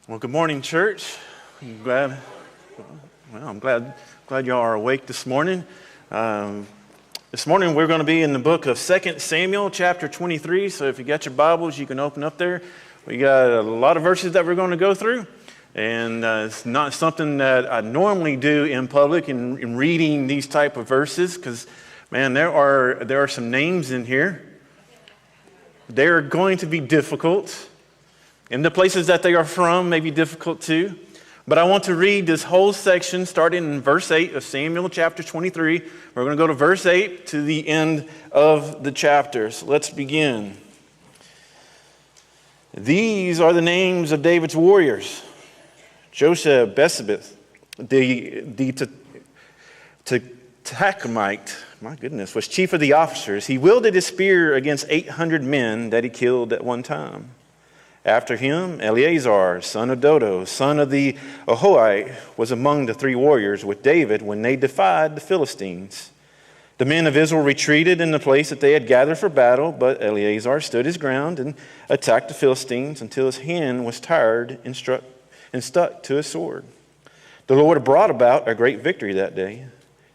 Well, good morning, church. I'm glad y'all are awake this morning. This morning we're going to be in the book of 2 Samuel, chapter 23. So if you got your Bibles, you can open up there. We got a lot of verses that we're going to go through, and it's not something that I normally do in public in reading these type of verses, because man, there are some names in here. They're going to be difficult. And the places that they are from may be difficult too. But I want to read this whole section starting in verse 8 of Samuel chapter 23. We're going to go to verse 8 to the end of the chapter. So let's begin. These are the names of David's warriors. Joseph Besabith, the Tachomite, my goodness, was chief of the officers. He wielded his spear against 800 men that he killed at one time. After him, Eleazar, son of Dodo, son of the Ahohite, was among the three warriors with David when they defied the Philistines. The men of Israel retreated in the place that they had gathered for battle, but Eleazar stood his ground and attacked the Philistines until his hand was tired and stuck to his sword. The Lord brought about a great victory that day.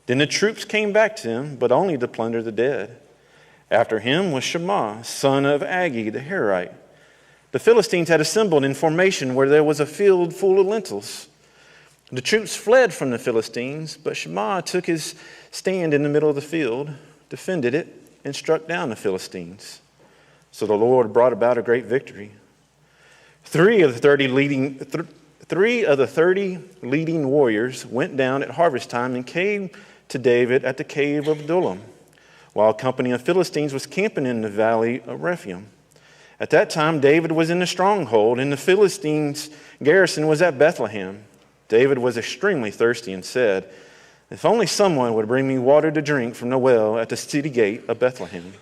Then the troops came back to him, but only to plunder the dead. After him was Shammah, son of Agee the Herite. The Philistines had assembled in formation where there was a field full of lentils. The troops fled from the Philistines, but Shammah took his stand in the middle of the field, defended it, and struck down the Philistines. So the Lord brought about a great victory. Three of the 30 leading warriors went down at harvest time and came to David at the cave of Adullam, while a company of Philistines was camping in the valley of Rephaim. At that time, David was in the stronghold, and the Philistines' garrison was at Bethlehem. David was extremely thirsty and said, "If only someone would bring me water to drink from the well at the city gate of Bethlehem."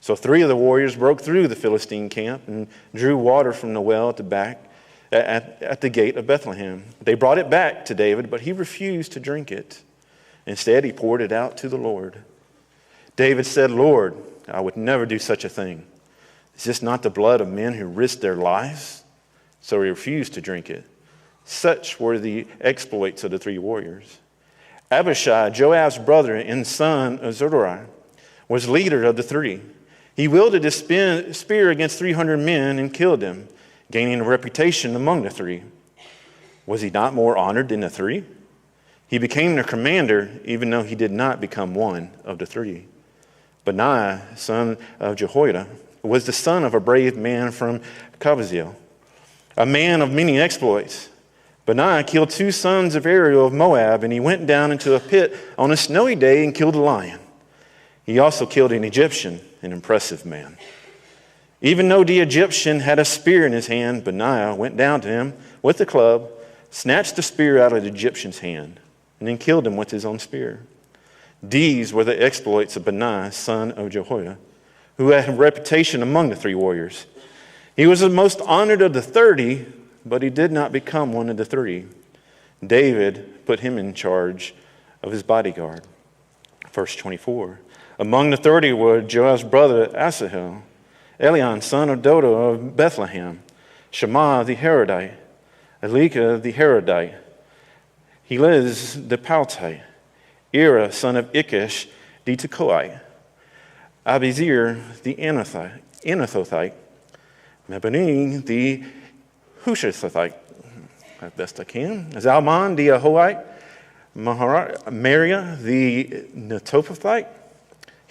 So 3 of the warriors broke through the Philistine camp and drew water from the well at the back at the gate of Bethlehem. They brought it back to David, but he refused to drink it. Instead, he poured it out to the Lord. David said, "Lord, I would never do such a thing. Is this not the blood of men who risked their lives?" So he refused to drink it. Such were the exploits of the 3 warriors. Abishai, Joab's brother and son of Zeruiah, was leader of the 3. He wielded his spear against 300 men and killed them, gaining a reputation among the 3. Was he not more honored than the 3? He became their commander, even though he did not become one of the 3. Benaiah, son of Jehoiada, was the son of a brave man from Kabzeel, a man of many exploits. Benaiah killed 2 sons of Ariel of Moab, and he went down into a pit on a snowy day and killed a lion. He also killed an Egyptian, an impressive man. Even though the Egyptian had a spear in his hand, Benaiah went down to him with a club, snatched the spear out of the Egyptian's hand, and then killed him with his own spear. These were the exploits of Benaiah, son of Jehoiada, who had a reputation among the 3 warriors. He was the most honored of the 30, but he did not become one of the 3. David put him in charge of his bodyguard. Verse 24. Among the 30 were Joab's brother Asahel, Elian, son of Dodo of Bethlehem, Shammah the Harodite, Elika the Harodite, Helez the Paltite, Ira, son of Ikish the Tekoite, Abizir the Anathothite, Mebani the Hushathite, as best I can, Zalman the Ahohite, Mariah the Netophathite,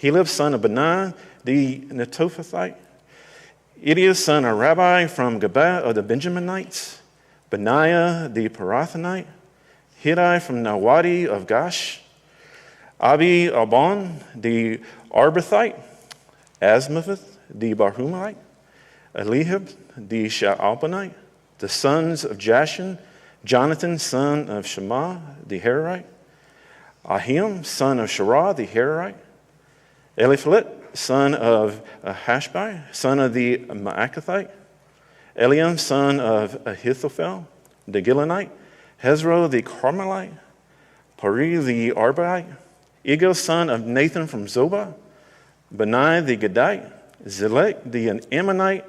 Heleb, son of Benaiah the Netophathite, Idias, son of Rabbi from Gabah of the Benjaminites, Benaiah the Parathonite, Hiddai from Nawadi of Gash, Abi Albon the Arbathite, Asmapheth the Barhumite, Elihab the Shaalbanite, the sons of Jashan, Jonathan, son of Shammah the Herite, Ahim, son of Sharah the Herite, Eliphalet, son of Hashbai, son of the Maacathite, Eliam, son of Ahithophel the Gilonite, Hezro the Carmelite, Pari the Arbaite, Ego, son of Nathan from Zobah, Benai the Gadite, Zelek the Ammonite,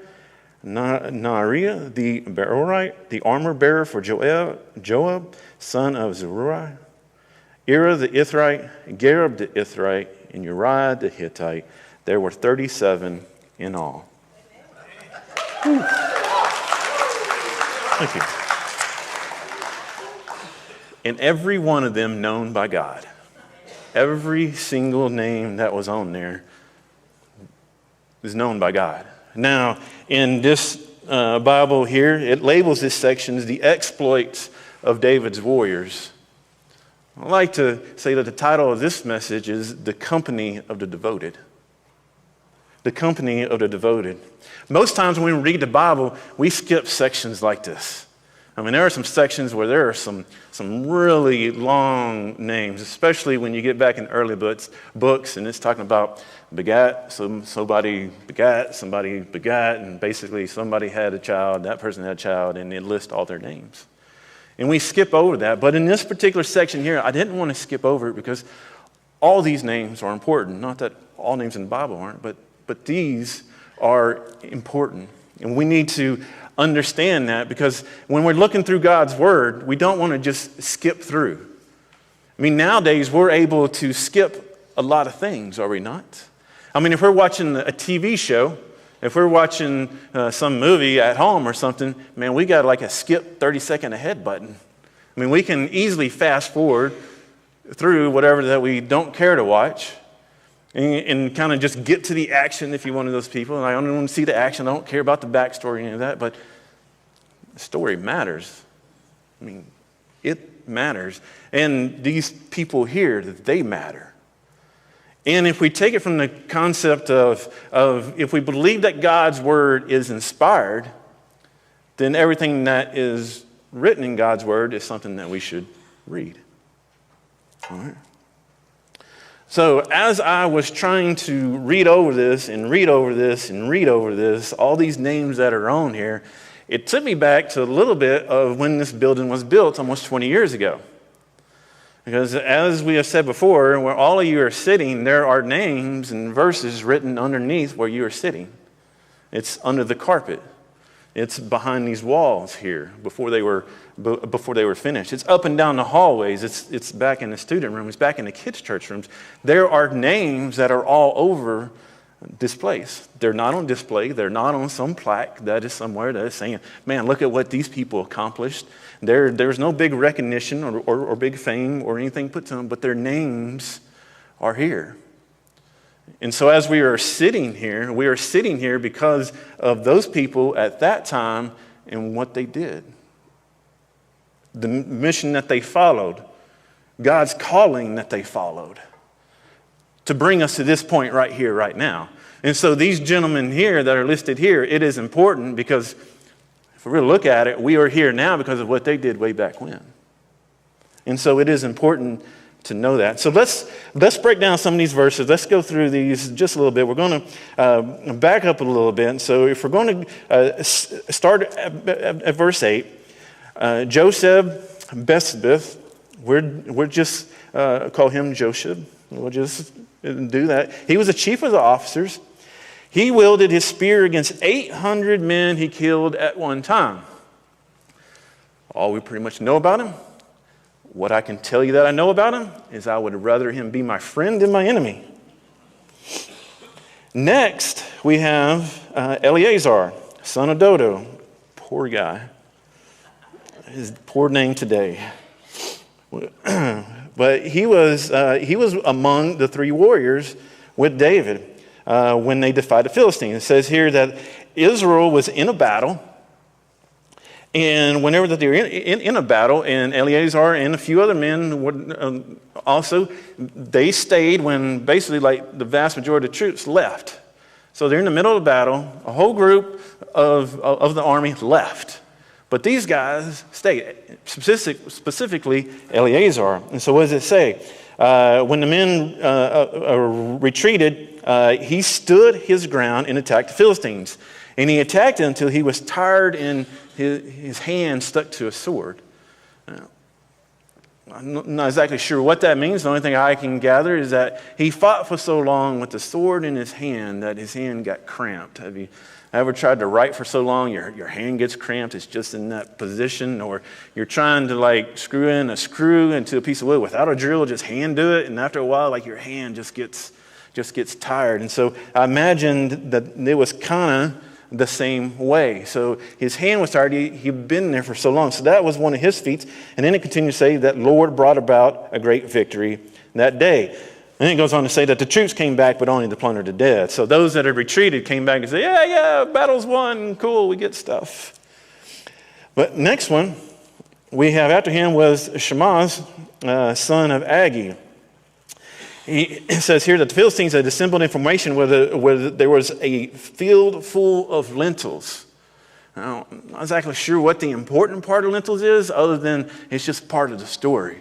Nariah the Barorite, the armor bearer for Joab, son of Zeruiah, Ira the Ithrite, Gareb the Ithrite, and Uriah the Hittite. There were 37 in all. Whew. Thank you. And every one of them known by God. Every single name that was on there is known by God. Now, in this Bible here, it labels this section as the exploits of David's warriors. I like to say that the title of this message is The Company of the Devoted. The Company of the Devoted. Most times when we read the Bible, we skip sections like this. I mean, there are some sections where there are some really long names, especially when you get back in early books, and it's talking about somebody begat, and basically somebody had a child, that person had a child, and it lists all their names. And we skip over that. But in this particular section here, I didn't want to skip over it because all these names are important. Not that all names in the Bible aren't, but these are important. And we need to understand that, because when we're looking through God's Word, we don't want to just skip through. I mean, nowadays we're able to skip a lot of things, are we not? I mean, if we're watching a TV show, if we're watching some movie at home or something, man, we got like a skip 30-second ahead button. I mean, we can easily fast forward through whatever that we don't care to watch and kind of just get to the action if you're one of those people. And I only want to see the action. I don't care about the backstory or any of that, but the story matters. I mean, it matters. And these people here, they matter. And if we take it from the concept of if we believe that God's Word is inspired, then everything that is written in God's Word is something that we should read. All right. So as I was trying to read over this and read over this and read over this, all these names that are on here, it took me back to a little bit of when this building was built almost 20 years ago. Because as we have said before, where all of you are sitting, there are names and verses written underneath where you are sitting. It's under the carpet. It's behind these walls here before they were finished. It's up and down the hallways. It's back in the student rooms, back in the kids' church rooms. There are names that are all over this place. They're not on display. They're not on some plaque that is somewhere that is saying, man, look at what these people accomplished. There's no big recognition or big fame or anything put to them, but their names are here. And so as we are sitting here because of those people at that time and what they did. The mission that they followed, God's calling that they followed to bring us to this point right here, right now. And so these gentlemen here that are listed here, it is important because if we really look at it, we are here now because of what they did way back when. And so it is important to know that. So let's break down some of these verses. Let's go through these just a little bit. We're going to back up a little bit. So if we're going to start at verse 8, Joseph Besbeth, we're just call him Josheb. We'll just do that. He was the chief of the officers. He wielded his spear against 800 men he killed at one time. All we pretty much know about him, what I can tell you that I know about him, is I would rather him be my friend than my enemy. Next, we have Eleazar, son of Dodo. Poor guy. His poor name today. But he was among the three warriors with David when they defied the Philistines. It says here that Israel was in a battle, and whenever that they were in a battle, and Eleazar and a few other men also, they stayed when basically like the vast majority of the troops left. So they're in the middle of the battle. A whole group of the army left. But these guys stayed, specifically Eleazar. And so what does it say? When the men retreated, he stood his ground and attacked the Philistines. And he attacked them until he was tired and his hand stuck to a sword. Now, I'm not exactly sure what that means. The only thing I can gather is that he fought for so long with the sword in his hand that his hand got cramped. Have you Ever tried to write for so long, your hand gets cramped, it's just in that position, or you're trying to like screw in a screw into a piece of wood without a drill, just hand do it, and after a while, like your hand just gets tired. And so I imagined that it was kind of the same way. So his hand was tired, he'd been there for so long. So that was one of his feats. And then it continues to say that Lord brought about a great victory that day. And then it goes on to say that the troops came back, but only to plunder to death. So those that had retreated came back and said, yeah, battle's won, cool, we get stuff. But next one we have after him was Shammah's son of Agi. It says here that the Philistines had assembled in formation where there was a field full of lentils. Now, I'm not exactly sure what the important part of lentils is, other than it's just part of the story.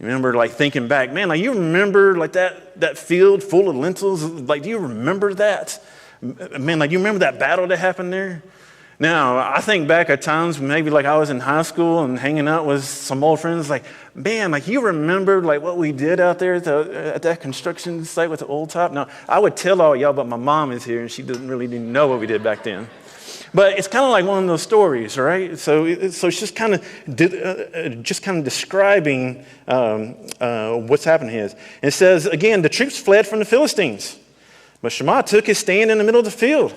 You remember, like, thinking back, man, like, you remember, like, that field full of lentils? Like, do you remember that? Man, like, you remember that battle that happened there? Now, I think back at times, maybe like I was in high school and hanging out with some old friends, like, man, like, you remember, like, what we did out there at that construction site with the old top? Now, I would tell all y'all, but my mom is here, and she doesn't really know what we did back then. But it's kind of like one of those stories, right? So it's just kind of describing what's happening here. And it says, again, the troops fled from the Philistines. But Shammah took his stand in the middle of the field,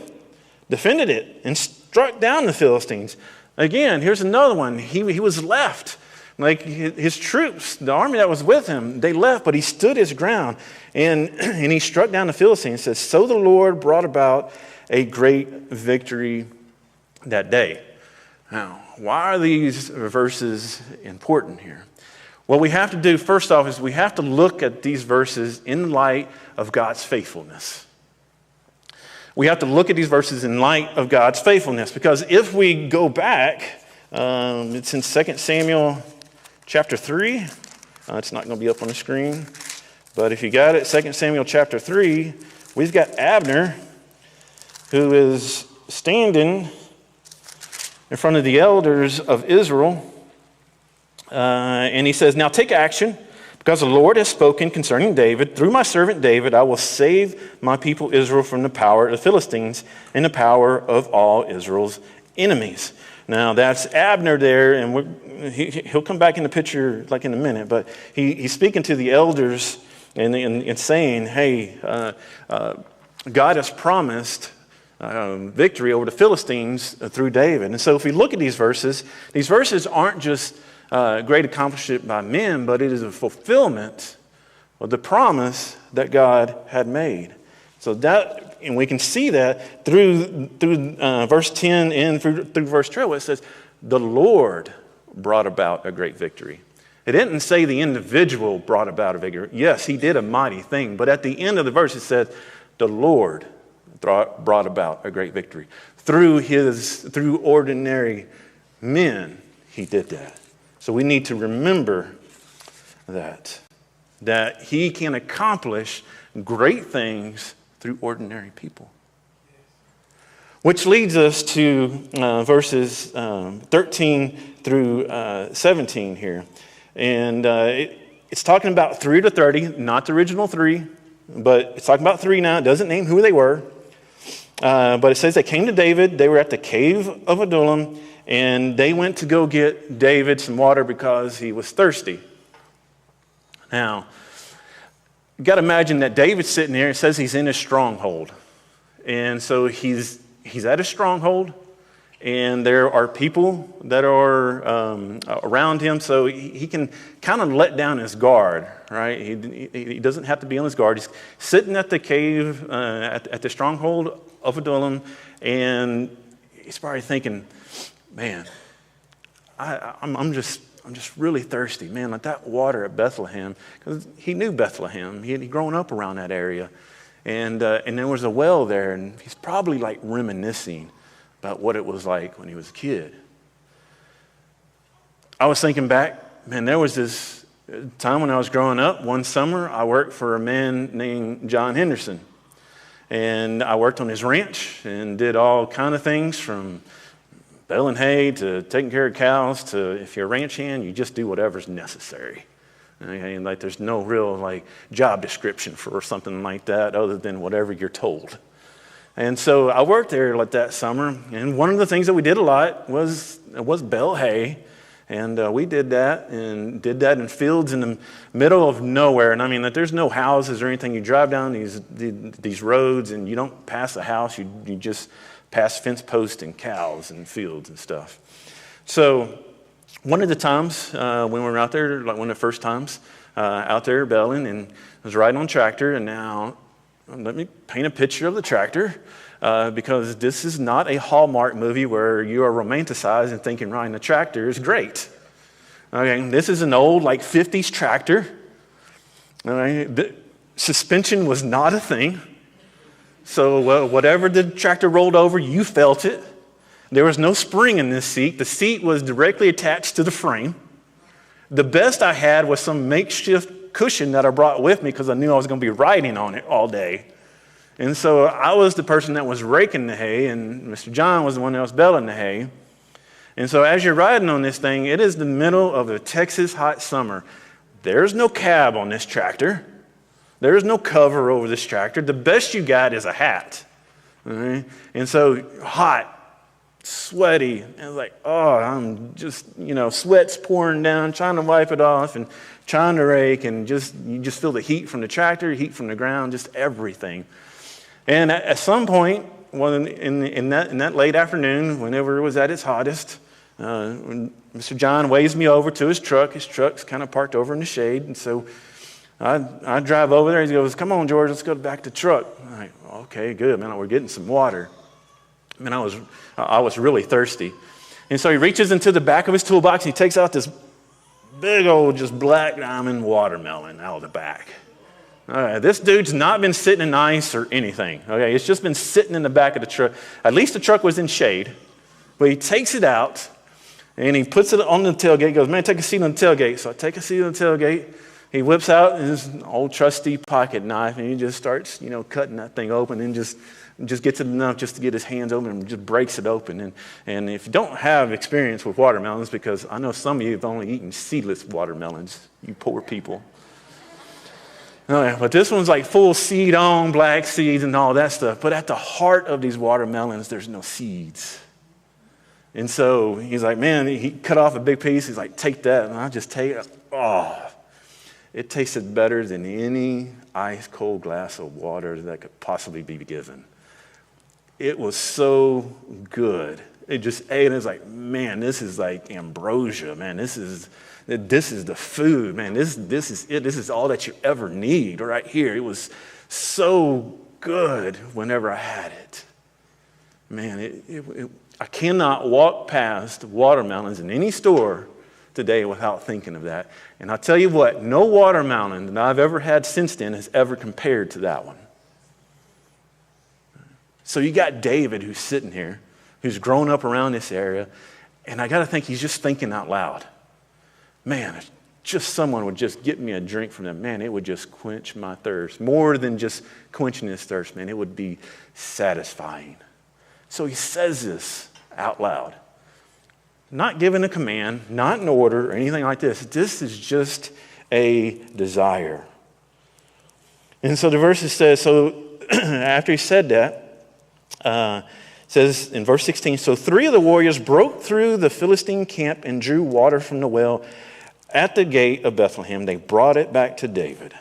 defended it, and struck down the Philistines. Again, here's another one. He was left. Like his troops, the army that was with him, they left, but he stood his ground. And he struck down the Philistines. It says, so the Lord brought about a great victory that day. Now, why are these verses important here? What we have to do first off is we have to look at these verses in light of God's faithfulness. We have to look at these verses in light of God's faithfulness, because if we go back, it's in 2 Samuel chapter 3. It's not going to be up on the screen, but if you got it, 2 Samuel chapter 3, we've got Abner, who is standing in front of the elders of Israel, and he says, now take action, because the Lord has spoken concerning David. Through my servant David, I will save my people Israel from the power of the Philistines and the power of all Israel's enemies. Now that's Abner there, and he'll come back in the picture like in a minute, but he's speaking to the elders and saying, hey, God has promised victory over the Philistines through David. And so if we look at these verses aren't just great accomplishment by men, but it is a fulfillment of the promise that God had made. So that, and we can see that through verse 10 and through verse 12, it says, the Lord brought about a great victory. It didn't say the individual brought about a victory. Yes, he did a mighty thing, but at the end of the verse it said, the Lord brought about a great victory. Through ordinary men, he did that. So we need to remember that he can accomplish great things through ordinary people. Which leads us to verses 13 through 17 here. And it's talking about 3 to 30, not the original 3, but it's talking about 3 now. It doesn't name who they were. But it says they came to David. They were at the cave of Adullam, and they went to go get David some water because he was thirsty. Now, you got to imagine that David's sitting there. It says he's in his stronghold. And so he's at a stronghold, and there are people that are around him, so he can kind of let down his guard, right? He doesn't have to be on his guard. He's sitting at the cave, at the stronghold of Adullam, and he's probably thinking, man, I'm just really thirsty, man, like that water at Bethlehem, because he knew Bethlehem. He had grown up around that area. And there was a well there, and he's probably like reminiscing about what it was like when he was a kid. I was thinking back, man, there was this time when I was growing up. One summer, I worked for a man named John Henderson. And I worked on his ranch and did all kind of things, from baling hay to taking care of cows to, if you're a ranch hand, you just do whatever's necessary. Okay, and like there's no real like job description for something like that other than whatever you're told. And so I worked there like that summer, and one of the things that we did a lot was bale hay. And we did that in fields in the middle of nowhere. And I mean, that there's no houses or anything. You drive down these roads, and you don't pass a house. You just pass fence posts and cows and fields and stuff. So one of the times when we were out there, like one of the first times out there baling, and I was riding on a tractor. And now let me paint a picture of the tractor. Because this is not a Hallmark movie where you are romanticized and thinking riding a tractor is great. Okay, this is an old, like 50s tractor. All right, the suspension was not a thing. So whatever the tractor rolled over, you felt it. There was no spring in this seat. The seat was directly attached to the frame. The best I had was some makeshift cushion that I brought with me because I knew I was going to be riding on it all day. And so I was the person that was raking the hay, and Mr. John was the one that was baling the hay. And so as you're riding on this thing, it is the middle of a Texas hot summer. There's no cab on this tractor. There's no cover over this tractor. The best you got is a hat. All right? And so hot, sweaty, and I was like, oh, I'm just, sweat's pouring down, trying to wipe it off and trying to rake, and you just feel the heat from the tractor, heat from the ground, just everything. And at some point, in that late afternoon, whenever it was at its hottest, when Mr. John waves me over to his truck's kind of parked over in the shade, and so I drive over there. He goes, "Come on, George, let's go back to the truck." I'm like, "Okay, good, man. We're getting some water." I mean, I was really thirsty, and so he reaches into the back of his toolbox and he takes out this big old just black diamond watermelon out of the back. This dude's not been sitting in ice or anything. Okay, it's just been sitting in the back of the truck. At least the truck was in shade. But he takes it out and he puts it on the tailgate. He goes, "Man, take a seat on the tailgate." So I take a seat on the tailgate. He whips out his old trusty pocket knife and he just starts, cutting that thing open, and just gets it enough just to get his hands open and just breaks it open. And if you don't have experience with watermelons, because I know some of you have only eaten seedless watermelons, you poor people. But this one's like full seed on, black seeds and all that stuff. But at the heart of these watermelons, there's no seeds. And so he's like, man, he cut off a big piece. He's like, "Take that." And I just take it. Oh, it tasted better than any ice cold glass of water that could possibly be given. It was so good. It just ate, and it's like, man, this is like ambrosia, man. This is the food, man. This is it. This is all that you ever need right here. It was so good whenever I had it. Man, I cannot walk past watermelons in any store today without thinking of that. And I'll tell you what, no watermelon that I've ever had since then has ever compared to that one. So you got David who's sitting here, who's grown up around this area, and I got to think he's just thinking out loud. Man, if just someone would just get me a drink from them, man, it would just quench my thirst. More than just quenching his thirst, man, it would be satisfying. So he says this out loud. Not giving a command, not an order or anything like this. This is just a desire. And so the verse says, so after he said that, says in verse 16, so 3 of the warriors broke through the Philistine camp and drew water from the well at the gate of Bethlehem. They brought it back to David.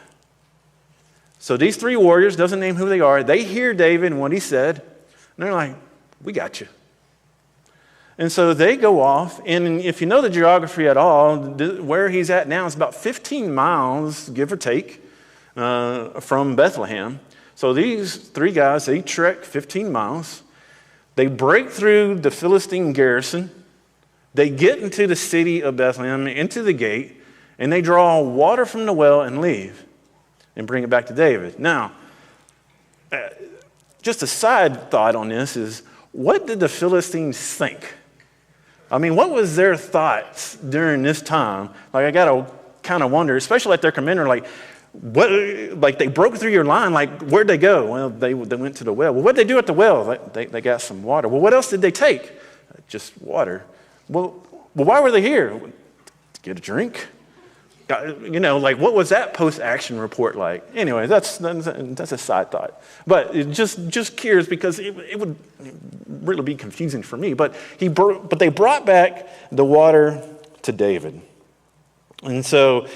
So these 3 warriors, doesn't name who they are, they hear David and what he said, and they're like, "We got you." And so they go off, and if you know the geography at all, where he's at now is about 15 miles, give or take, from Bethlehem. So these 3 guys, they trek 15 miles. They break through the Philistine garrison. They get into the city of Bethlehem, into the gate, and they draw water from the well and leave and bring it back to David. Now, just a side thought on this is, what did the Philistines think? I mean, what was their thoughts during this time? Like, I got to kind of wonder, especially like their commander, like, what? Like, they broke through your line. Like, where'd they go? Well, they went to the well. Well, what'd they do at the well? Like, they got some water. Well, what else did they take? Just water. Well, why were they here? To get a drink? Like what was that post-action report like? Anyway, that's a side thought. But just curious because it would really be confusing for me. But they brought back the water to David. And so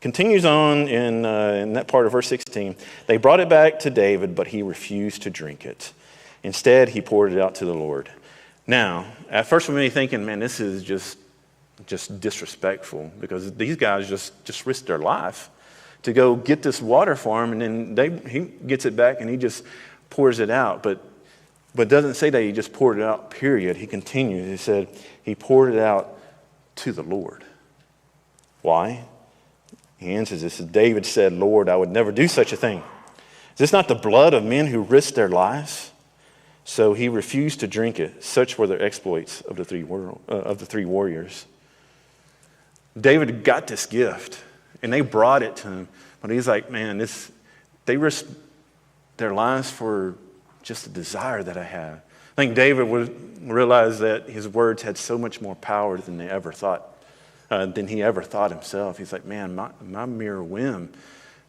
continues on in that part of verse 16. They brought it back to David, but he refused to drink it. Instead, he poured it out to the Lord. Now, at first we may be thinking, man, this is just disrespectful because these guys just risked their life to go get this water for him, and then he gets it back and he just pours it out. But doesn't say that he just poured it out, period. He continues. He said he poured it out to the Lord. Why? He answers this. David said, Lord, I would never do such a thing. Is this not the blood of men who risked their lives? So he refused to drink it. Such were the exploits of the three warriors. David got this gift, and they brought it to him. But he's like, man, they risked their lives for just a desire that I have. I think David would realize that his words had so much more power than he ever thought himself. He's like, man, my mere whim.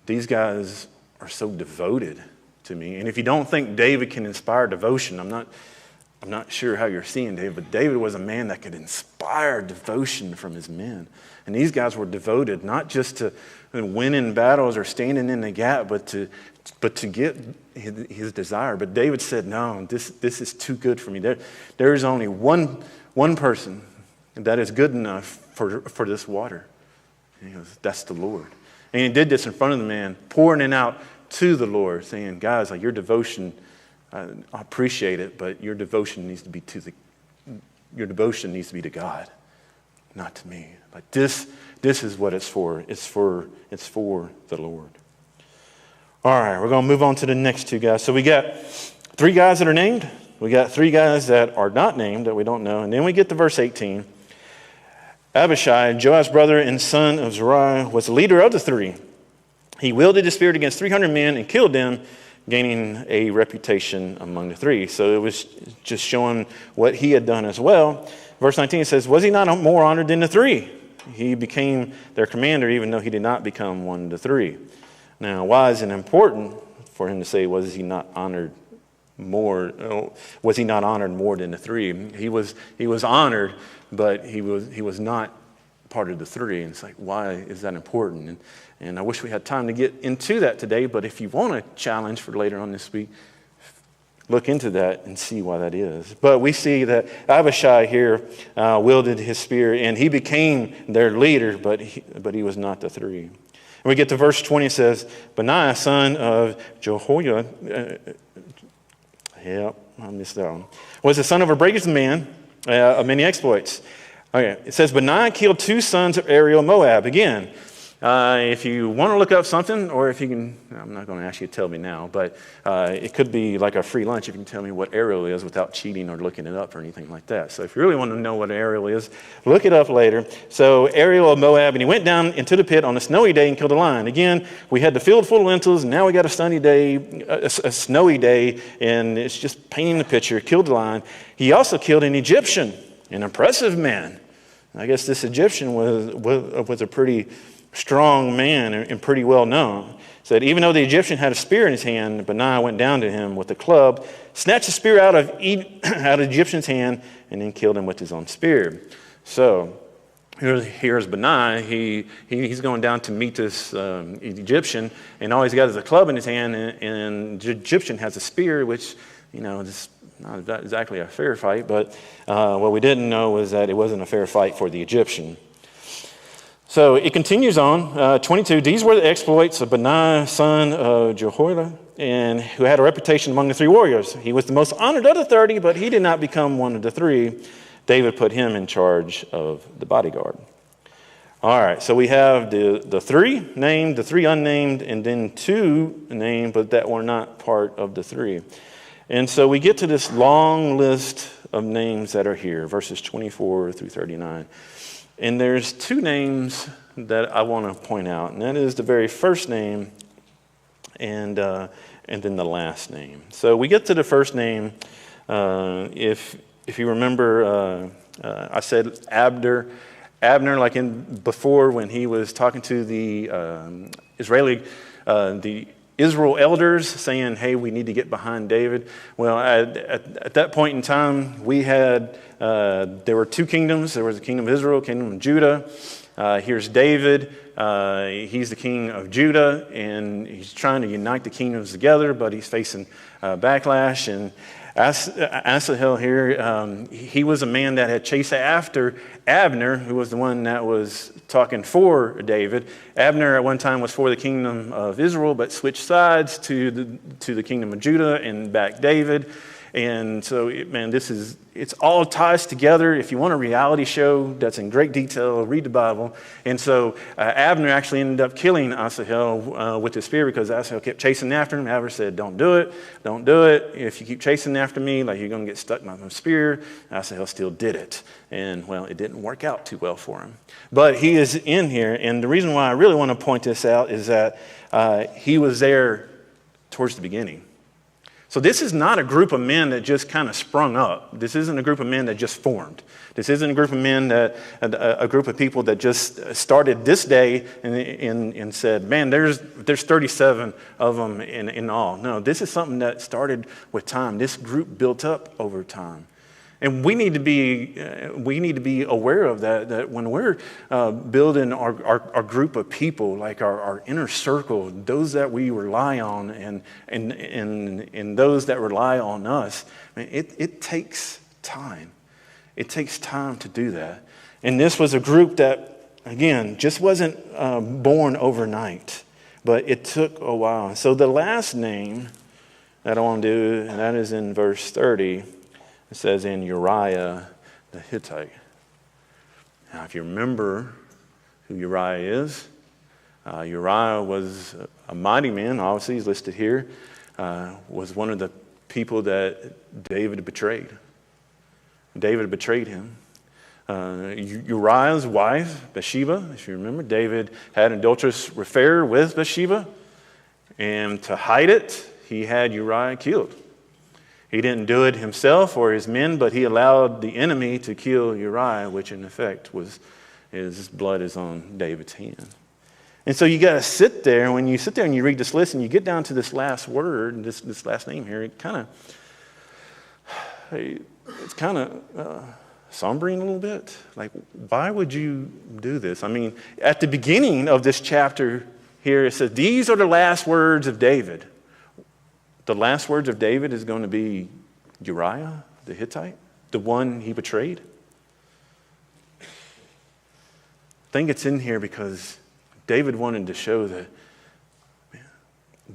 These guys are so devoted to me. And if you don't think David can inspire devotion, I'm not sure how you're seeing David, but David was a man that could inspire devotion from his men. And these guys were devoted not just to winning battles or standing in the gap, but to get his desire. But David said, no, this is too good for me. There is only one person that is good enough for this water. And he goes, that's the Lord. And he did this in front of the man, pouring it out to the Lord, saying, guys, like your devotion, I appreciate it, but your devotion needs to be to God, not to me. Like this is what it's for. It's for the Lord. All right, we're going to move on to the next two guys. So we got 3 guys that are named. We got 3 guys that are not named that we don't know. And then we get to verse 18. Abishai, Joab's brother and son of Zeruiah, was the leader of the 3. He wielded his spear against 300 men and killed them, gaining a reputation among the 3. So it was just showing what he had done as well. Verse 19 says, was he not more honored than the 3? He became their commander, even though he did not become one of the 3. Now, why is it important for him to say, was he not honored more than the 3? He was honored, but he was not part of the 3. And it's like, why is that important? And I wish we had time to get into that today, but if you want a challenge for later on this week, look into that and see why that is. But we see that Abishai here wielded his spear, and he became their leader, but he was not the 3. And we get to verse 20, it says, Benaiah, son of Jehoiada, I missed that one, was the son of a bravest man of many exploits. Okay, it says, Benaiah killed 2 sons of Ariel, Moab. Again, if you want to look up something, or if you can, I'm not going to ask you to tell me now, but it could be like a free lunch if you can tell me what Ariel is without cheating or looking it up or anything like that. So if you really want to know what Ariel is, look it up later. So Ariel of Moab, and he went down into the pit on a snowy day and killed a lion. Again, we had the field full of lentils, and now we got a snowy day, and it's just painting the picture. Killed a lion. He also killed an Egyptian, an impressive man. I guess this Egyptian was a pretty strong man and pretty well known. Said even though the Egyptian had a spear in his hand, Benaiah went down to him with a club, snatched the spear out of the Egyptian's hand, and then killed him with his own spear. So here's Benaiah. He's going down to meet this Egyptian, and all he's got is a club in his hand, and the Egyptian has a spear, which is not exactly a fair fight. But what we didn't know was that it wasn't a fair fight for the Egyptian. So it continues on, 22. These were the exploits of Benaiah, son of Jehoiada, and who had a reputation among the 3 warriors. He was the most honored of the 30, but he did not become one of the 3. David put him in charge of the bodyguard. All right, so we have the 3 named, the 3 unnamed, and then 2 named, but that were not part of the 3. And so we get to this long list of names that are here, verses 24 through 39. And there's 2 names that I want to point out, and that is the very first name and then the last name. So we get to the first name. If you remember, I said Abner. Abner, like before when he was talking to the Israel elders saying, hey, we need to get behind David. Well, at that point in time, we had, there were two kingdoms. There was the kingdom of Israel, kingdom of Judah. Here's David. He's the king of Judah, and he's trying to unite the kingdoms together, but he's facing backlash. And Asahel here, he was a man that had chased after Abner, who was the one that was talking for David. Abner at one time was for the kingdom of Israel, but switched sides to the kingdom of Judah and backed David. And so, it's all ties together. If you want a reality show that's in great detail, read the Bible. And so Abner actually ended up killing Asahel with his spear because Asahel kept chasing after him. Abner said, don't do it. Don't do it. If you keep chasing after me, like you're going to get stuck by my spear. Asahel still did it. And, well, it didn't work out too well for him. But he is in here. And the reason why I really want to point this out is that he was there towards the beginning. So this is not a group of men that just kind of sprung up. This isn't a group of men that just formed. This isn't a group of men a group of people that just started this day and said, man, there's 37 of them in all. No, this is something that started with time. This group built up over time. And we need to be aware of that when we're building our group of people, like our inner circle, those that we rely on and those that rely on us. I mean, it takes time. It takes time to do that. And this was a group that, again, just wasn't born overnight, but it took a while. So the last name that I want to do, and that is in verse 30. It says in Uriah the Hittite. Now, if you remember who Uriah is, Uriah was a mighty man. Obviously, he's listed here. Was one of the people that David betrayed. David betrayed him. Uriah's wife, Bathsheba, if you remember, David had an adulterous affair with Bathsheba. And to hide it, he had Uriah killed. He didn't do it himself or his men, but he allowed the enemy to kill Uriah, which in effect was his blood is on David's hand. And so you got to sit there, and when you sit there and you read this list and you get down to this last word, this last name here, it's kind of sombering a little bit. Like, why would you do this? I mean, at the beginning of this chapter here, it says, these are the last words of David. The last words of David is going to be Uriah the Hittite, the one he betrayed. I think it's in here because David wanted to show that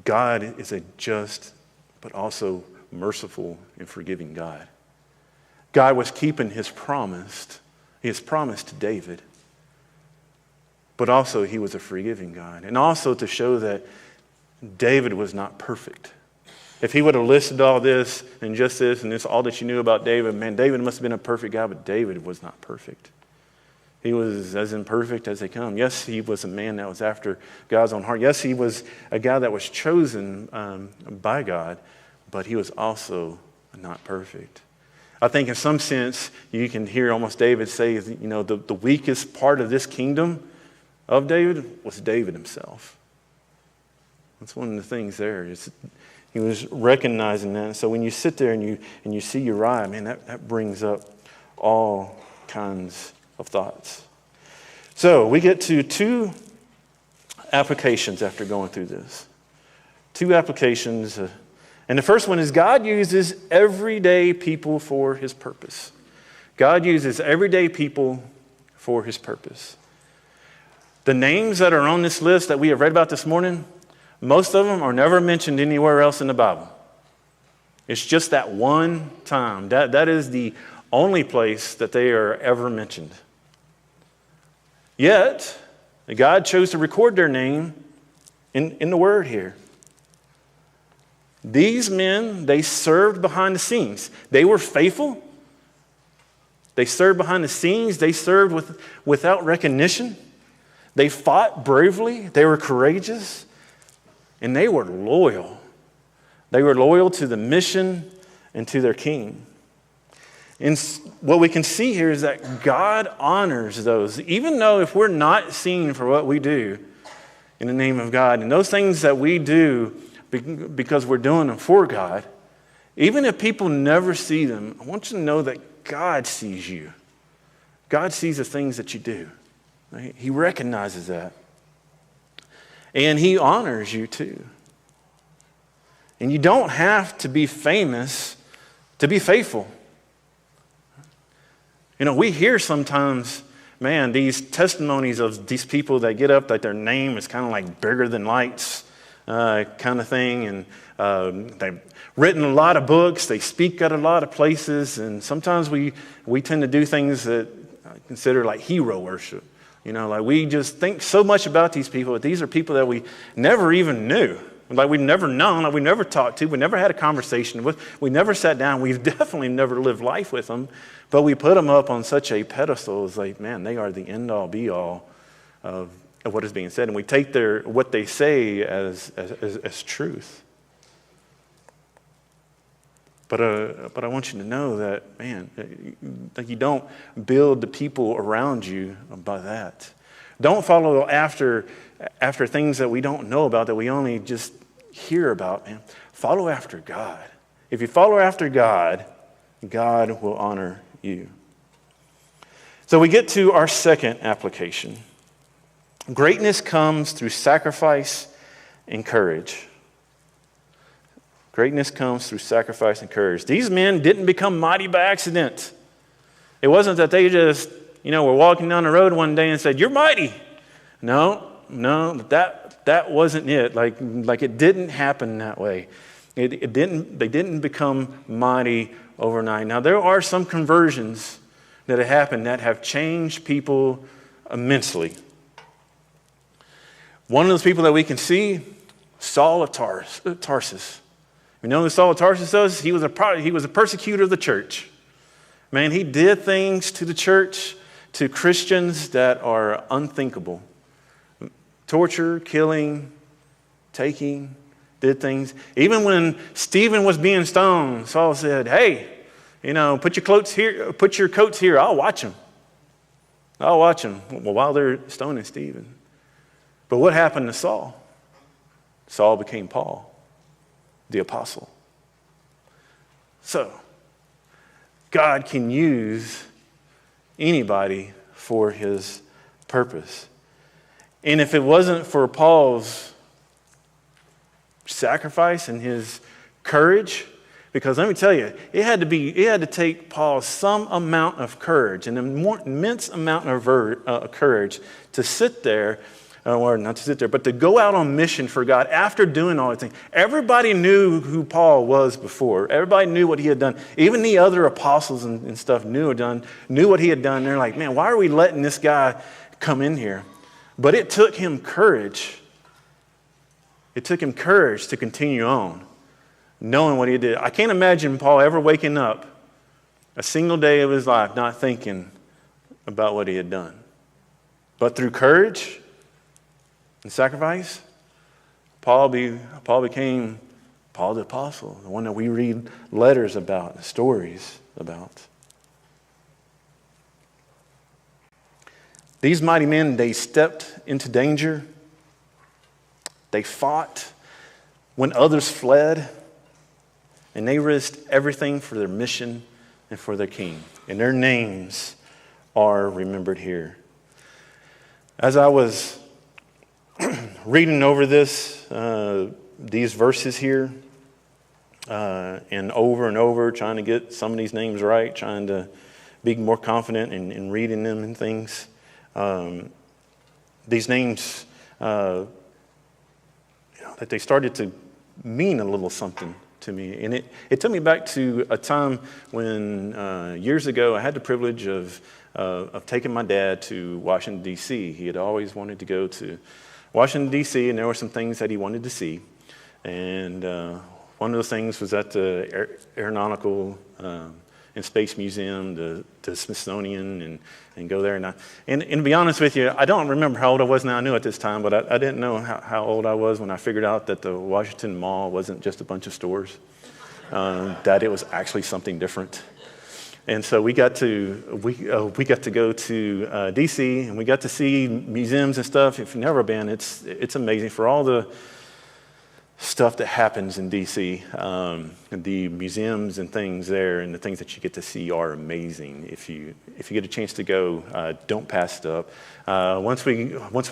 God is a just but also merciful and forgiving God. God was keeping his promise to David, but also he was a forgiving God. And also to show that David was not perfect. If he would have listed all this and just this and this, all that you knew about David, man, David must have been a perfect guy, but David was not perfect. He was as imperfect as they come. Yes, he was a man that was after God's own heart. Yes, he was a guy that was chosen by God, but he was also not perfect. I think in some sense, you can hear almost David say, the weakest part of this kingdom of David was David himself. That's one of the things there. He was recognizing that. So when you sit there and you see Uriah, man, that brings up all kinds of thoughts. So we get to two applications after going through this. Two applications. And the first one is God uses everyday people for his purpose. God uses everyday people for his purpose. The names that are on this list that we have read about this morning, most of them are never mentioned anywhere else in the Bible. It's just that one time. That is the only place that they are ever mentioned. Yet, God chose to record their name in the Word here. These men, they served behind the scenes. They were faithful. They served behind the scenes. They served without recognition. They fought bravely. They were courageous. And they were loyal. They were loyal to the mission and to their king. And what we can see here is that God honors those, even though if we're not seen for what we do in the name of God, and those things that we do because we're doing them for God, even if people never see them, I want you to know that God sees you. God sees the things that you do. Right? He recognizes that. And he honors you too. And you don't have to be famous to be faithful. You know, we hear sometimes, man, these testimonies of these people that get up, that their name is kind of like bigger than lights kind of thing. And they've written a lot of books. They speak at a lot of places. And sometimes we tend to do things that I consider like hero worship. You know, like we just think so much about these people, but these are people that we never even knew. Like we've never known, like we never talked to, we never had a conversation with, we never sat down, we've definitely never lived life with them, but we put them up on such a pedestal as like, man, they are the end-all, be-all of what is being said. And we take what they say as truth. But I want you to know that, man, like you don't build the people around you by that. Don't follow after things that we don't know about, that we only just hear about. Man, follow after God. If you follow after God, God will honor you. So we get to our second application. Greatness comes through sacrifice and courage. Greatness comes through sacrifice and courage. These men didn't become mighty by accident. It wasn't that they just, were walking down the road one day and said, "You're mighty." No, that wasn't it. Like it didn't happen that way. They didn't become mighty overnight. Now, there are some conversions that have happened that have changed people immensely. One of those people that we can see, Saul of Tarsus. You know who Saul of Tarsus was? He was a persecutor of the church. Man, he did things to the church, to Christians that are unthinkable. Torture, killing, taking, did things. Even when Stephen was being stoned, Saul said, "Hey, put your coats here. I'll watch them. I'll watch them." Well, while they're stoning Stephen. But what happened to Saul? Saul became Paul, the apostle. So, God can use anybody for his purpose. And if it wasn't for Paul's sacrifice and his courage, because let me tell you, it had to take Paul some amount of courage, an immense amount of courage to sit there, or not to sit there, but to go out on mission for God after doing all the things. Everybody knew who Paul was before. Everybody knew what he had done. Even the other apostles and stuff knew what he had done. They're like, man, why are we letting this guy come in here? But it took him courage. It took him courage to continue on, knowing what he did. I can't imagine Paul ever waking up a single day of his life not thinking about what he had done. But through courage and sacrifice, Paul became Paul the Apostle, the one that we read letters about, stories about. These mighty men, they stepped into danger. They fought when others fled. And they risked everything for their mission and for their king. And their names are remembered here. As I was reading over these verses here, and over, trying to get some of these names right, trying to be more confident in reading them and things. These names, that they started to mean a little something to me. And it took me back to a time when, years ago, I had the privilege of taking my dad to Washington, D.C. He had always wanted to go to Washington, D.C., and there were some things that he wanted to see. And one of those things was at the Aeronautical and Space Museum, the Smithsonian, and go there. And to be honest with you, I don't remember how old I was now. I knew at this time, but I didn't know how old I was when I figured out that the Washington Mall wasn't just a bunch of stores, that it was actually something different. And so we got to go to D.C. and we got to see museums and stuff. If you've never been, it's amazing for all the stuff that happens in D.C. The museums and things there and the things that you get to see are amazing. If you get a chance to go, don't pass it up. Once we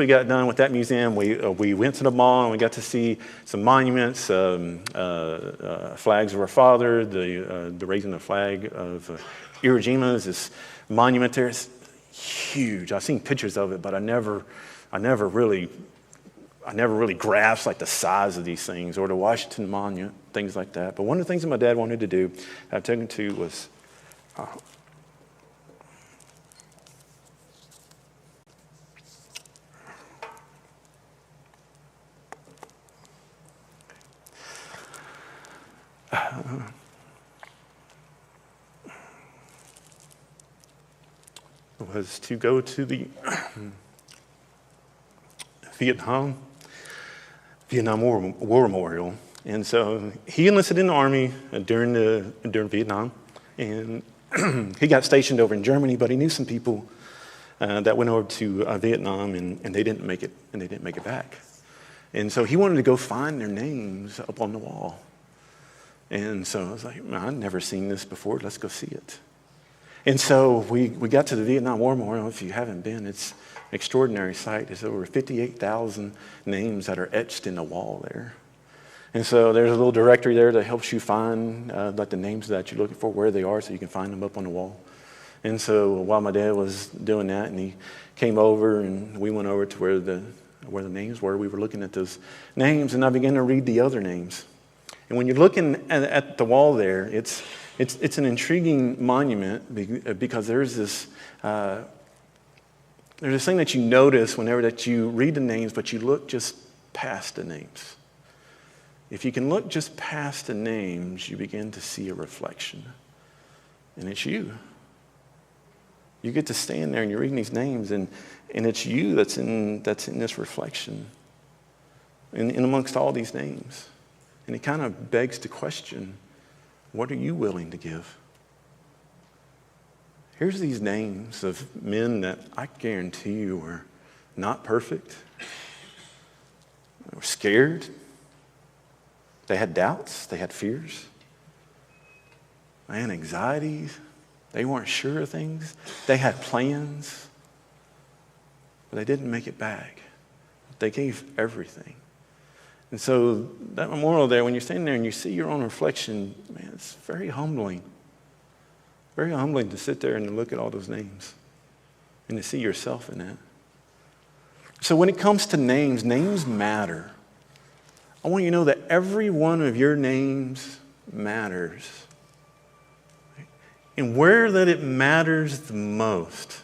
got done with that museum, we went to the mall and we got to see some monuments, flags of our father, the raising the flag of Iwo Jima is this monument there. It's huge. I've seen pictures of it, but I never really grasped like the size of these things, or the Washington Monument, things like that. But one of the things that my dad wanted to do, I've taken to, was to go to the Vietnam War Memorial. And so he enlisted in the Army during Vietnam, and he got stationed over in Germany, but he knew some people that went over to Vietnam, and they didn't make it back. And so he wanted to go find their names up on the wall. And so I was like, I've never seen this before. Let's go see it. And so we got to the Vietnam War Memorial. If you haven't been, it's an extraordinary sight. There's over 58,000 names that are etched in the wall there. And so there's a little directory there that helps you find like the names that you're looking for, where they are, so you can find them up on the wall. And so while my dad was doing that, and he came over, and we went over to where the names were, we were looking at those names, and I began to read the other names. And when you're looking at the wall there, it's an intriguing monument because there's this thing that you notice whenever that you read the names, but you look just past the names. If you can look just past the names, you begin to see a reflection, and it's you. You get to stand there and you're reading these names, and it's you that's in this reflection, in amongst all these names. And it kind of begs the question, what are you willing to give? Here's these names of men that I guarantee you were not perfect. They were scared. They had doubts. They had fears. They had anxieties. They weren't sure of things. They had plans. But they didn't make it back. They gave everything. And so that memorial there, when you're standing there and you see your own reflection, man, it's very humbling. Very humbling to sit there and to look at all those names and to see yourself in that. So when it comes to names, names matter. I want you to know that every one of your names matters. And where that it matters the most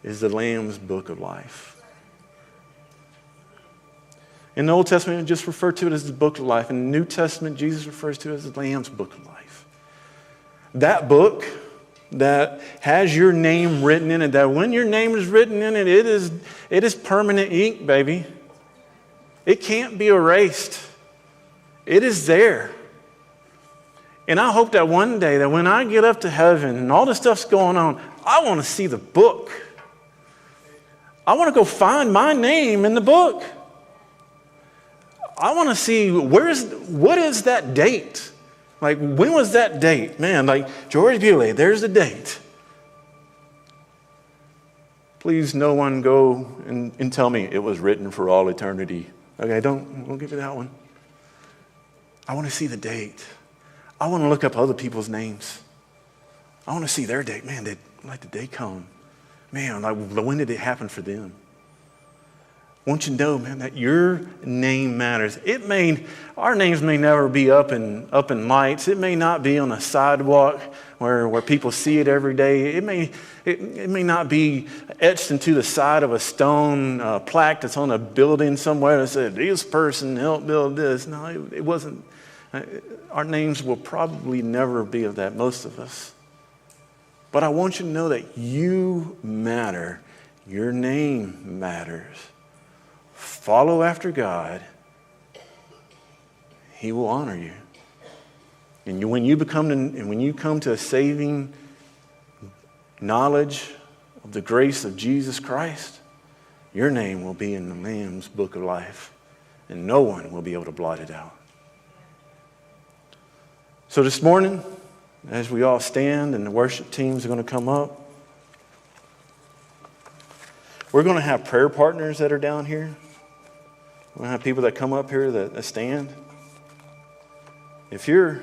is the Lamb's Book of Life. In the Old Testament, it just referred to it as the Book of Life. In the New Testament, Jesus refers to it as the Lamb's Book of Life. That book that has your name written in it, that when your name is written in it, it is permanent ink, baby. It can't be erased. It is there. And I hope that one day, that when I get up to heaven and all this stuff's going on, I want to see the book. I want to go find my name in the book. I want to see what is that date? Like, when was that date? Man, like George Bewley, there's the date. Please, no one go and tell me it was written for all eternity. Okay, don't give me that one. I want to see the date. I want to look up other people's names. I want to see their date. Man, did the day come? Man, like, when did it happen for them? I want you to know, man, that your name matters. Our names may never be up in lights. It may not be on a sidewalk where people see it every day. It may not be etched into the side of a stone plaque that's on a building somewhere that said, this person helped build this. No, it wasn't. Our names will probably never be of that, most of us. But I want you to know that you matter. Your name matters. Follow after God. He will honor you. And when you come to a saving knowledge of the grace of Jesus Christ, your name will be in the Lamb's book of life, and no one will be able to blot it out. So this morning, as we all stand and the worship teams are going to come up, we're going to have prayer partners that are down here. We're going to have people that come up here that stand. If you're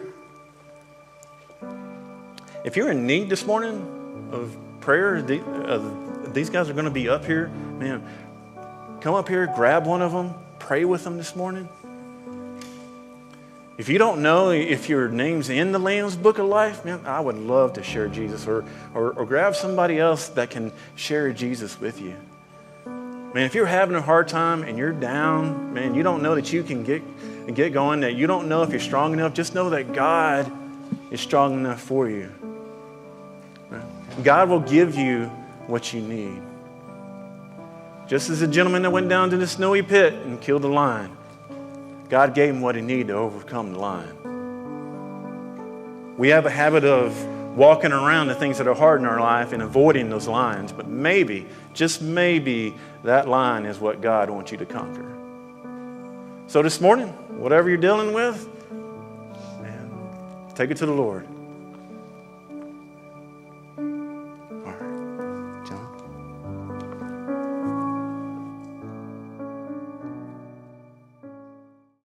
in need this morning of prayer, these guys are going to be up here. Man, come up here, grab one of them, pray with them this morning. If you don't know if your name's in the Lamb's Book of Life, man, I would love to share Jesus, or grab somebody else that can share Jesus with you. Man, if you're having a hard time and you're down, man, you don't know that you can get going, that you don't know if you're strong enough, just know that God is strong enough for you. God will give you what you need. Just as the gentleman that went down to the snowy pit and killed the lion, God gave him what he needed to overcome the lion. We have a habit of walking around the things that are hard in our life and avoiding those lions, but maybe, just maybe, that lion is what God wants you to conquer. So this morning, whatever you're dealing with, man, take it to the Lord.